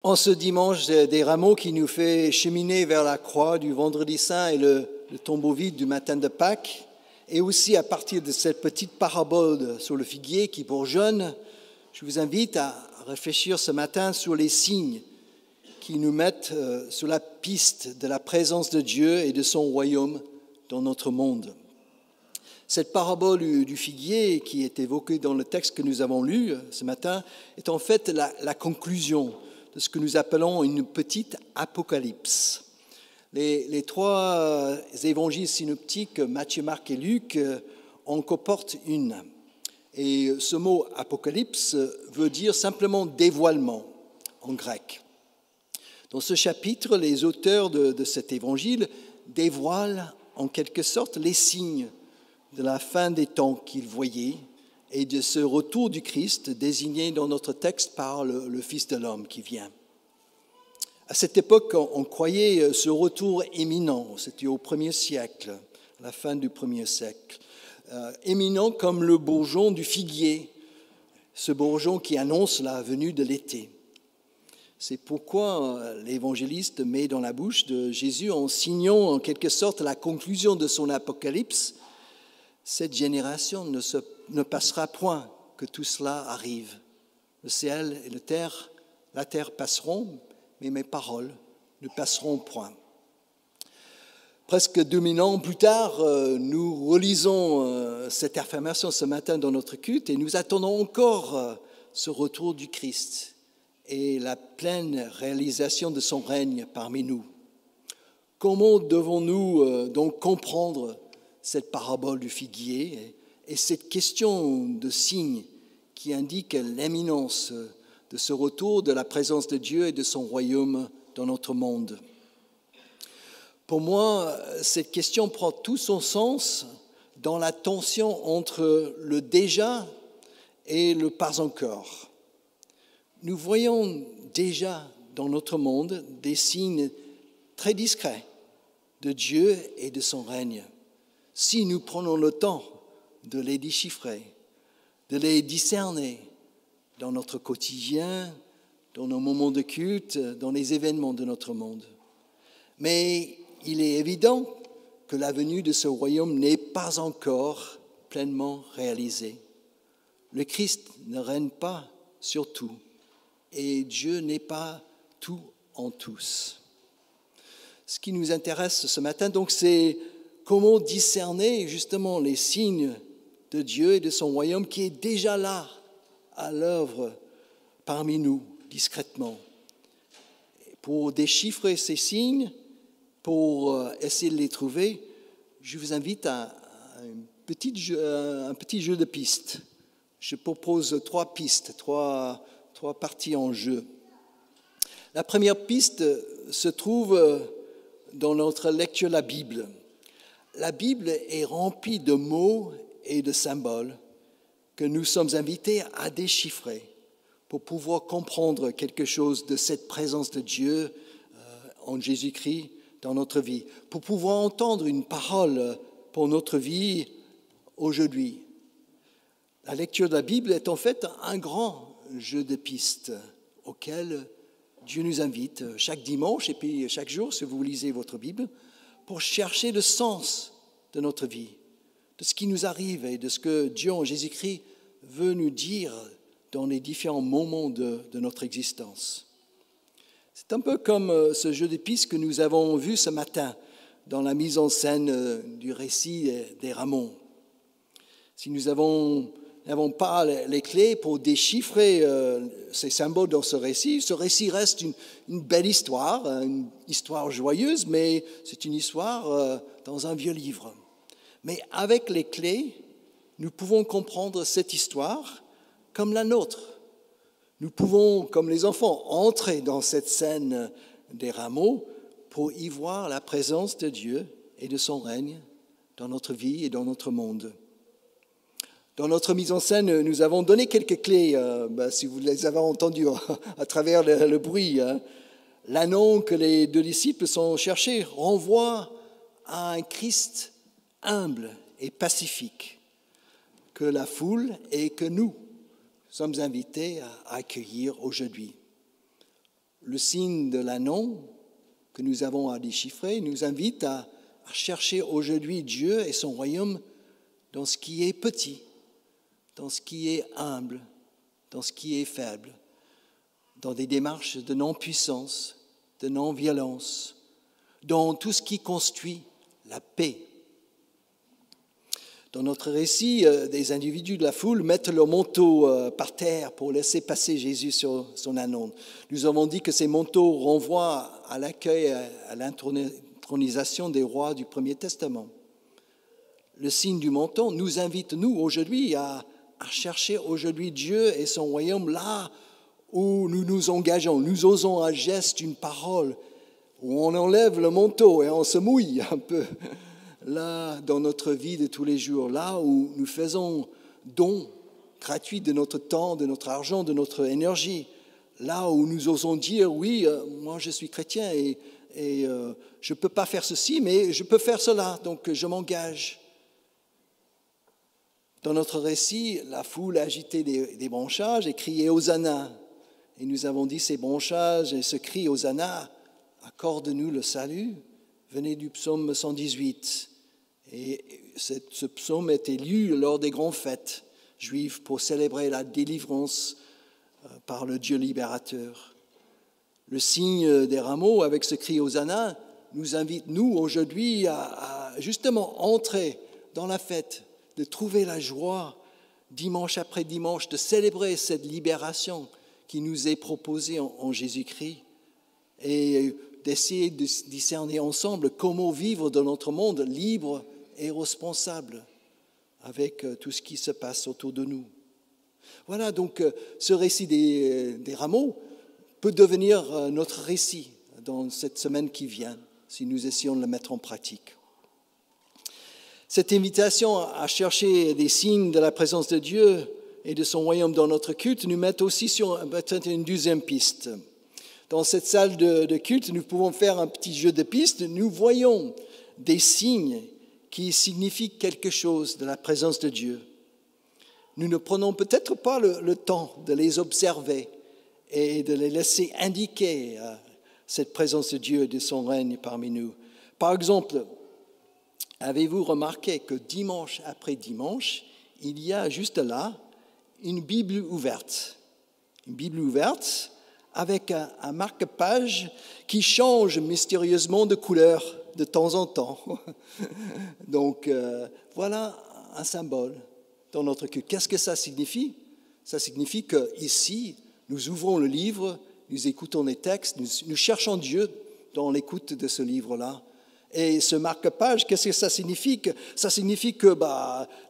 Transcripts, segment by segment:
En ce dimanche des Rameaux qui nous fait cheminer vers la croix du Vendredi Saint et le tombeau vide du matin de Pâques, et aussi à partir de cette petite parabole sur le figuier qui bourgeonne, je vous invite à réfléchir ce matin sur les signes qui nous mettent sur la piste de la présence de Dieu et de son royaume dans notre monde. Cette parabole du figuier qui est évoquée dans le texte que nous avons lu ce matin est en fait la conclusion de ce que nous appelons une petite apocalypse. Les trois évangiles synoptiques, Matthieu, Marc et Luc, en comportent une. Et ce mot apocalypse veut dire simplement dévoilement en grec. Dans ce chapitre, les auteurs de cet évangile dévoilent en quelque sorte les signes de la fin des temps qu'ils voyaient et de ce retour du Christ désigné dans notre texte par le Fils de l'homme qui vient. À cette époque, on croyait ce retour imminent, c'était au 1er siècle, à la fin du 1er siècle, imminent comme le bourgeon du figuier, ce bourgeon qui annonce la venue de l'été. C'est pourquoi l'évangéliste met dans la bouche de Jésus, en signant en quelque sorte la conclusion de son apocalypse, cette génération ne passera point que tout cela arrive. Le ciel et la terre passeront, mais mes paroles ne passeront point. Presque 2000 ans plus tard, nous relisons cette affirmation ce matin dans notre culte et nous attendons encore ce retour du Christ et la pleine réalisation de son règne parmi nous. Comment devons-nous donc comprendre cette parabole du figuier et cette question de signe qui indique l'imminence de ce retour de la présence de Dieu et de son royaume dans notre monde? Pour moi, cette question prend tout son sens dans la tension entre le déjà et le pas encore. Nous voyons déjà dans notre monde des signes très discrets de Dieu et de son règne. Si nous prenons le temps de les déchiffrer, de les discerner dans notre quotidien, dans nos moments de culte, dans les événements de notre monde. Mais il est évident que la venue de ce royaume n'est pas encore pleinement réalisée. Le Christ ne règne pas sur tout et Dieu n'est pas tout en tous. Ce qui nous intéresse ce matin, donc, c'est comment discerner justement les signes de Dieu et de son royaume qui est déjà là, à l'œuvre parmi nous, discrètement. Pour déchiffrer ces signes, pour essayer de les trouver, je vous invite à un petit jeu de pistes. Je propose 3 pistes, trois parties en jeu. La première piste se trouve dans notre lecture de la Bible. La Bible est remplie de mots et de symboles que nous sommes invités à déchiffrer pour pouvoir comprendre quelque chose de cette présence de Dieu en Jésus-Christ dans notre vie, pour pouvoir entendre une parole pour notre vie aujourd'hui. La lecture de la Bible est en fait un grand jeu de pistes auquel Dieu nous invite chaque dimanche et puis chaque jour, si vous lisez votre Bible, pour chercher le sens de notre vie, de ce qui nous arrive et de ce que Dieu en Jésus-Christ veut nous dire dans les différents moments de notre existence. C'est un peu comme ce jeu de pistes que nous avons vu ce matin dans la mise en scène du récit des Rameaux. Si nous n'avons pas les clés pour déchiffrer ces symboles dans ce récit reste une belle histoire, une histoire joyeuse, mais c'est une histoire dans un vieux livre. Mais avec les clés, nous pouvons comprendre cette histoire comme la nôtre. Nous pouvons, comme les enfants, entrer dans cette scène des Rameaux pour y voir la présence de Dieu et de son règne dans notre vie et dans notre monde. Dans notre mise en scène, nous avons donné quelques clés, si vous les avez entendues à travers le bruit. L'anneau que les 2 disciples sont cherchés renvoie à un Christ humble et pacifique, que la foule et que nous sommes invités à accueillir aujourd'hui. Le signe de l'anneau que nous avons à déchiffrer nous invite à chercher aujourd'hui Dieu et son royaume dans ce qui est petit, dans ce qui est humble, dans ce qui est faible, dans des démarches de non-puissance, de non-violence, dans tout ce qui construit la paix. Dans notre récit, des individus de la foule mettent leur manteau par terre pour laisser passer Jésus sur son ânon. Nous avons dit que ces manteaux renvoient à l'accueil, à l'intronisation des rois du Premier Testament. Le signe du manteau nous invite, nous, aujourd'hui, à chercher aujourd'hui Dieu et son royaume là où nous nous engageons. Nous osons un geste, une parole, où on enlève le manteau et on se mouille un peu. Là, dans notre vie de tous les jours, là où nous faisons don gratuit de notre temps, de notre argent, de notre énergie, là où nous osons dire, oui, moi je suis chrétien et je ne peux pas faire ceci, mais je peux faire cela, donc je m'engage. Dans notre récit, la foule a agité des branchages et crié Hosanna. Et nous avons dit ces branchages et ce cri Hosanna, accorde-nous le salut, venait du psaume 118. Et ce psaume était lu lors des grandes fêtes juives pour célébrer la délivrance par le Dieu libérateur. Le signe des rameaux avec ce cri Hosanna nous invite, nous, aujourd'hui, à justement entrer dans la fête, de trouver la joie dimanche après dimanche, de célébrer cette libération qui nous est proposée en Jésus-Christ et d'essayer de discerner ensemble comment vivre dans notre monde libre et responsable avec tout ce qui se passe autour de nous. Voilà, donc ce récit des rameaux peut devenir notre récit dans cette semaine qui vient, si nous essayons de le mettre en pratique. Cette invitation à chercher des signes de la présence de Dieu et de son royaume dans notre culte nous met aussi sur peut-être une deuxième piste. Dans cette salle de culte, nous pouvons faire un petit jeu de pistes. Nous voyons des signes qui signifient quelque chose de la présence de Dieu. Nous ne prenons peut-être pas le temps de les observer et de les laisser indiquer cette présence de Dieu et de son règne parmi nous. Par exemple, avez-vous remarqué que dimanche après dimanche, il y a juste là une Bible ouverte. Une Bible ouverte avec un marque-page qui change mystérieusement de couleur de temps en temps. Donc, voilà un symbole dans notre culte. Qu'est-ce que ça signifie? Ça signifie qu'ici, nous ouvrons le livre, nous écoutons les textes, nous cherchons Dieu dans l'écoute de ce livre-là. Et ce marque-page, qu'est-ce que ça signifie? Ça signifie que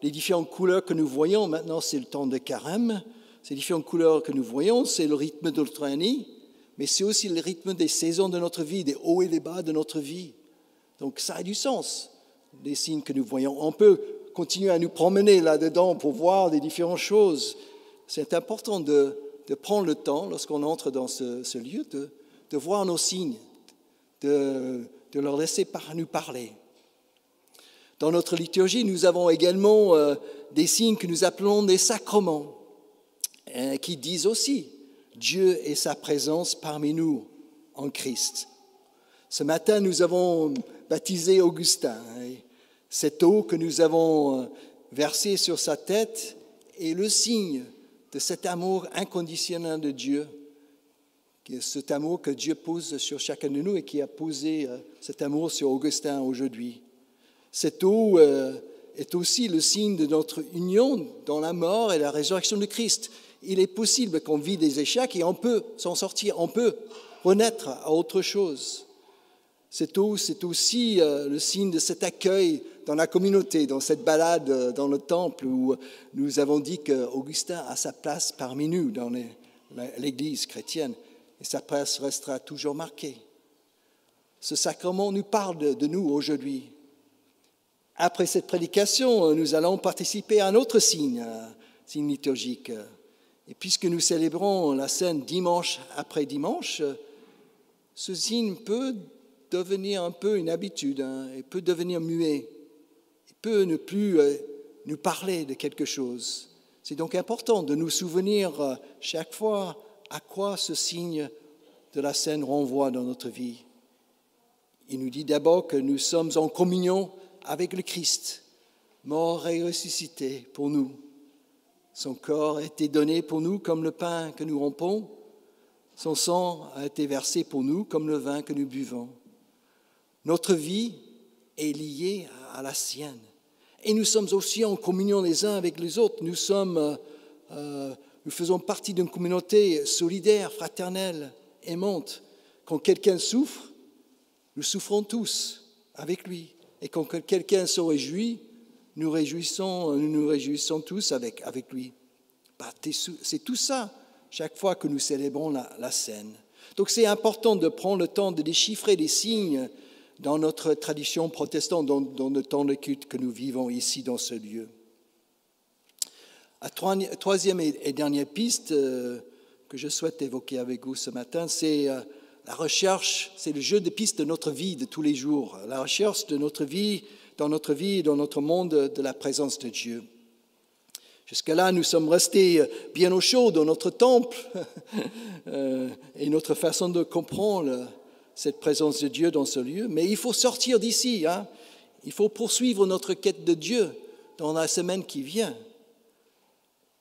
les différentes couleurs que nous voyons, maintenant c'est le temps de carême, ces différentes couleurs que nous voyons, c'est le rythme de notre année, mais c'est aussi le rythme des saisons de notre vie, des hauts et des bas de notre vie. Donc ça a du sens, les signes que nous voyons. On peut continuer à nous promener là-dedans pour voir des différentes choses. C'est important de prendre le temps, lorsqu'on entre dans ce lieu, de voir nos signes, de leur laisser nous parler. Dans notre liturgie, nous avons également des signes que nous appelons des sacrements, qui disent aussi Dieu et sa présence parmi nous en Christ. Ce matin, nous avons baptisé Augustin. Cette eau que nous avons versée sur sa tête est le signe de cet amour inconditionnel de Dieu, cet amour que Dieu pose sur chacun de nous et qui a posé cet amour sur Augustin aujourd'hui. Cette eau est aussi le signe de notre union dans la mort et la résurrection de Christ. Il est possible qu'on vit des échecs et on peut s'en sortir, on peut renaître à autre chose. Cette eau, c'est aussi le signe de cet accueil dans la communauté, dans cette balade dans le temple où nous avons dit qu'Augustin a sa place parmi nous dans l'Église chrétienne et sa place restera toujours marquée. Ce sacrement nous parle de nous aujourd'hui. Après cette prédication, nous allons participer à un autre signe liturgique. Et puisque nous célébrons la scène dimanche après dimanche, ce signe peut devenir un peu une habitude, il peut devenir muet, il peut ne plus nous parler de quelque chose. C'est donc important de nous souvenir chaque fois à quoi ce signe de la scène renvoie dans notre vie. Il nous dit d'abord que nous sommes en communion avec le Christ, mort et ressuscité pour nous. Son corps a été donné pour nous comme le pain que nous rompons. Son sang a été versé pour nous comme le vin que nous buvons. Notre vie est liée à la sienne. Et nous sommes aussi en communion les uns avec les autres. Nous faisons partie d'une communauté solidaire, fraternelle, aimante. Quand quelqu'un souffre, nous souffrons tous avec lui. Et quand quelqu'un se réjouit, nous nous réjouissons tous avec lui. C'est tout ça, chaque fois que nous célébrons la scène. Donc c'est important de prendre le temps de déchiffrer les signes dans notre tradition protestante, dans le temps de culte que nous vivons ici dans ce lieu. La troisième et dernière piste que je souhaite évoquer avec vous ce matin, c'est la recherche, c'est le jeu de pistes de notre vie de tous les jours, la recherche de notre vie, dans notre monde, de la présence de Dieu. Jusque-là, nous sommes restés bien au chaud dans notre temple et notre façon de comprendre cette présence de Dieu dans ce lieu. Mais il faut sortir d'ici, hein. Il faut poursuivre notre quête de Dieu dans la semaine qui vient.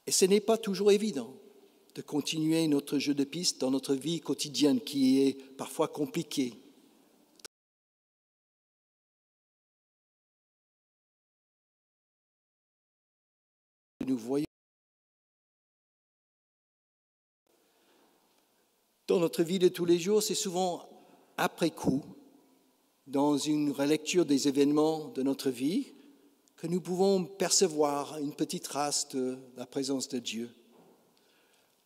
Et ce n'est pas toujours évident de continuer notre jeu de pistes dans notre vie quotidienne qui est parfois compliquée. Nous voyons dans notre vie de tous les jours, c'est souvent après coup, dans une relecture des événements de notre vie, que nous pouvons percevoir une petite trace de la présence de Dieu.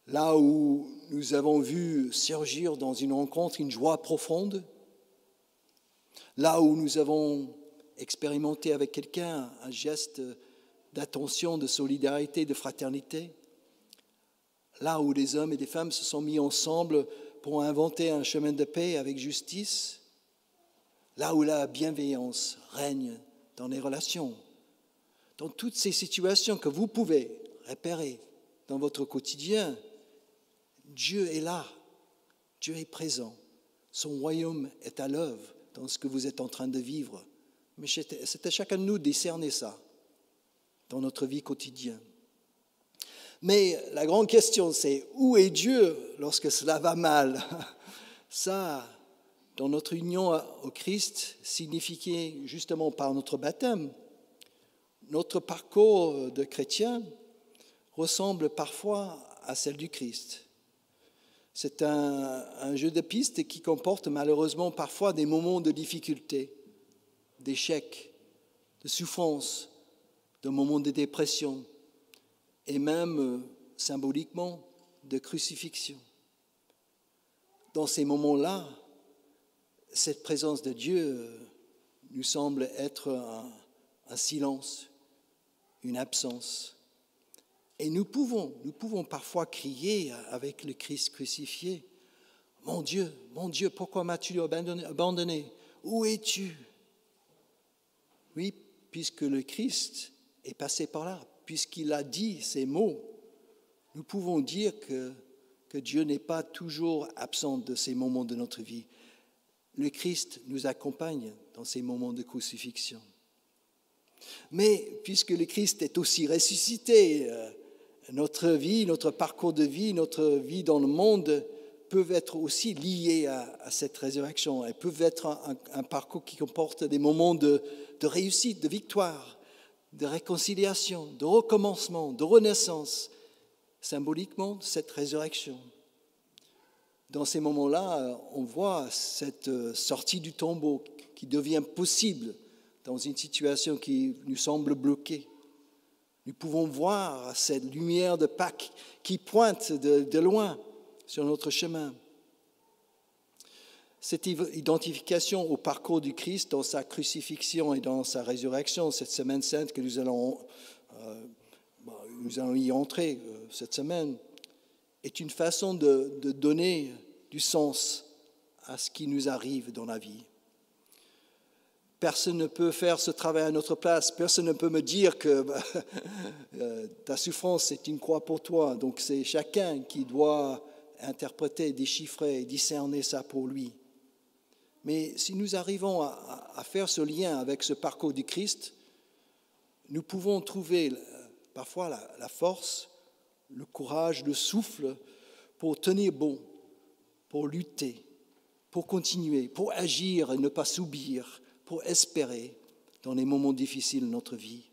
Là où nous avons vu surgir dans une rencontre une joie profonde, là où nous avons expérimenté avec quelqu'un un geste d'attention, de solidarité, de fraternité, là où des hommes et des femmes se sont mis ensemble pour inventer un chemin de paix avec justice, là où la bienveillance règne dans les relations. Dans toutes ces situations que vous pouvez repérer dans votre quotidien, Dieu est là, Dieu est présent, son royaume est à l'œuvre dans ce que vous êtes en train de vivre. Mais c'est à chacun de nous de discerner ça dans notre vie quotidienne. Mais la grande question, c'est où est Dieu lorsque cela va mal? Ça, dans notre union au Christ, signifié justement par notre baptême, notre parcours de chrétien ressemble parfois à celle du Christ. C'est un jeu de pistes qui comporte malheureusement parfois des moments de difficulté, d'échec, de souffrance, de moments de dépression et même symboliquement de crucifixion. Dans ces moments-là, cette présence de Dieu nous semble être un silence, une absence. Et nous pouvons parfois crier avec le Christ crucifié, « Mon Dieu, pourquoi m'as-tu abandonné? Où es-tu » Oui, puisque le Christ est passé par là, puisqu'il a dit ces mots, nous pouvons dire que Dieu n'est pas toujours absent de ces moments de notre vie. Le Christ nous accompagne dans ces moments de crucifixion. Mais puisque le Christ est aussi ressuscité, notre vie, notre parcours de vie, notre vie dans le monde peuvent être aussi liés à cette résurrection. Elles peuvent être un parcours qui comporte des moments de réussite, de victoire, de réconciliation, de recommencement, de renaissance, symboliquement cette résurrection. Dans ces moments-là, on voit cette sortie du tombeau qui devient possible dans une situation qui nous semble bloquée. Nous pouvons voir cette lumière de Pâques qui pointe de loin sur notre chemin. Cette identification au parcours du Christ dans sa crucifixion et dans sa résurrection, cette semaine sainte que nous allons y entrer cette semaine, est une façon de donner du sens à ce qui nous arrive dans la vie. Personne ne peut faire ce travail à notre place. Personne ne peut me dire que ta souffrance est une croix pour toi. Donc c'est chacun qui doit interpréter, déchiffrer, discerner ça pour lui. Mais si nous arrivons à faire ce lien avec ce parcours du Christ, nous pouvons trouver parfois la force, le courage, le souffle pour tenir bon, pour lutter, pour continuer, pour agir et ne pas subir, pour espérer dans les moments difficiles de notre vie.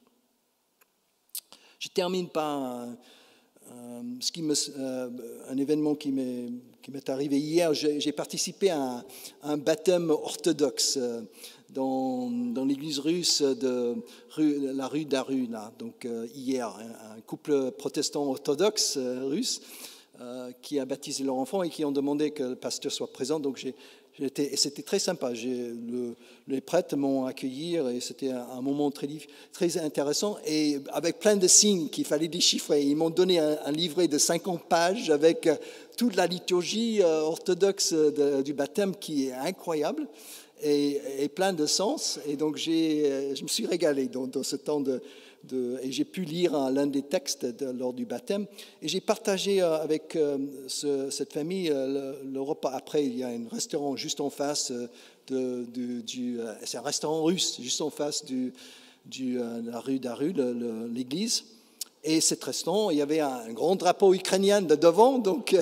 Je termine par un événement qui m'est arrivé hier. J'ai participé à un baptême orthodoxe dans l'église russe de la rue d'Aruna. Donc hier, un couple protestant orthodoxe russe qui a baptisé leur enfant et qui ont demandé que le pasteur soit présent. Donc et c'était très sympa. Les prêtres m'ont accueilli et c'était un moment très intéressant et avec plein de signes qu'il fallait déchiffrer. Ils m'ont donné un livret de 50 pages avec toute la liturgie orthodoxe du baptême qui est incroyable et plein de sens. Et donc je me suis régalé dans ce temps et j'ai pu lire l'un des textes lors du baptême. Et j'ai partagé avec cette famille le repas. Après, il y a un restaurant juste en face c'est un restaurant russe, juste en face de la rue d'Aru, l'église. Et cet restaurant, il y avait un grand drapeau ukrainien devant. Donc,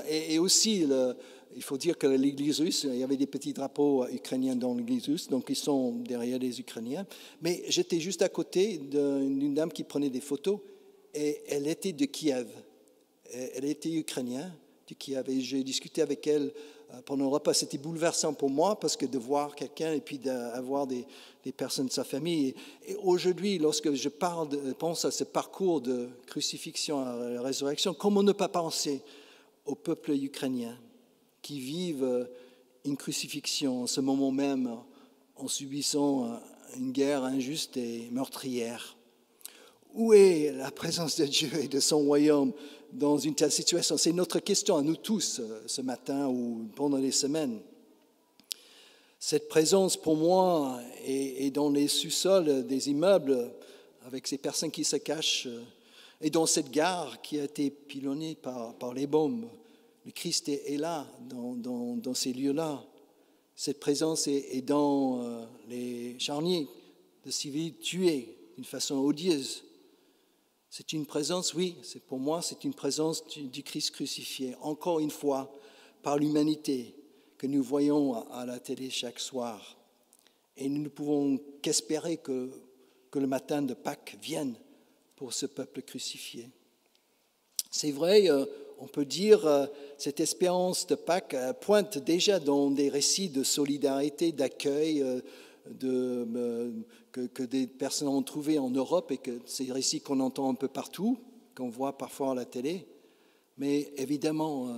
et aussi, il faut dire que l'église russe, il y avait des petits drapeaux ukrainiens dans l'église russe, donc ils sont derrière les Ukrainiens. Mais j'étais juste à côté d'une dame qui prenait des photos, et elle était de Kiev. Elle était ukrainienne de Kiev, et j'ai discuté avec elle pendant le repas. C'était bouleversant pour moi, parce que de voir quelqu'un et puis d'avoir des personnes de sa famille. Et aujourd'hui, lorsque je pense à ce parcours de crucifixion à la résurrection, comment ne pas penser au peuple ukrainien qui vivent une crucifixion en ce moment même, en subissant une guerre injuste et meurtrière. Où est la présence de Dieu et de son royaume dans une telle situation? C'est notre question à nous tous ce matin ou pendant les semaines. Cette présence, pour moi, est dans les sous-sols des immeubles, avec ces personnes qui se cachent, et dans cette gare qui a été pilonnée par les bombes. Le Christ est là, dans ces lieux-là. Cette présence est dans les charniers de civils tués d'une façon odieuse. C'est une présence, oui, pour moi, c'est une présence du Christ crucifié, encore une fois, par l'humanité que nous voyons à la télé chaque soir. Et nous ne pouvons qu'espérer que le matin de Pâques vienne pour ce peuple crucifié. C'est vrai, on peut dire, cette espérance de Pâques pointe déjà dans des récits de solidarité, d'accueil, que des personnes ont trouvé en Europe, et que ces récits qu'on entend un peu partout, qu'on voit parfois à la télé. Mais évidemment,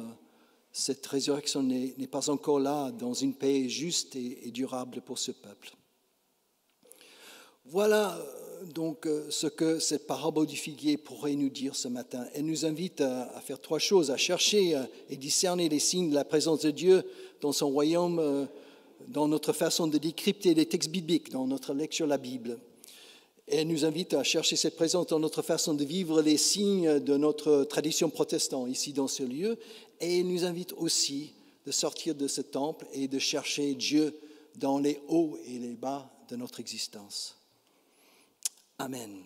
cette résurrection n'est pas encore là dans une paix juste et durable pour ce peuple. Voilà donc ce que cette parabole du figuier pourrait nous dire ce matin. Elle nous invite à faire trois choses: à chercher et discerner les signes de la présence de Dieu dans son royaume, dans notre façon de décrypter les textes bibliques, dans notre lecture de la Bible. Elle nous invite à chercher cette présence dans notre façon de vivre les signes de notre tradition protestante ici dans ce lieu. Et elle nous invite aussi de sortir de ce temple et de chercher Dieu dans les hauts et les bas de notre existence. Amen.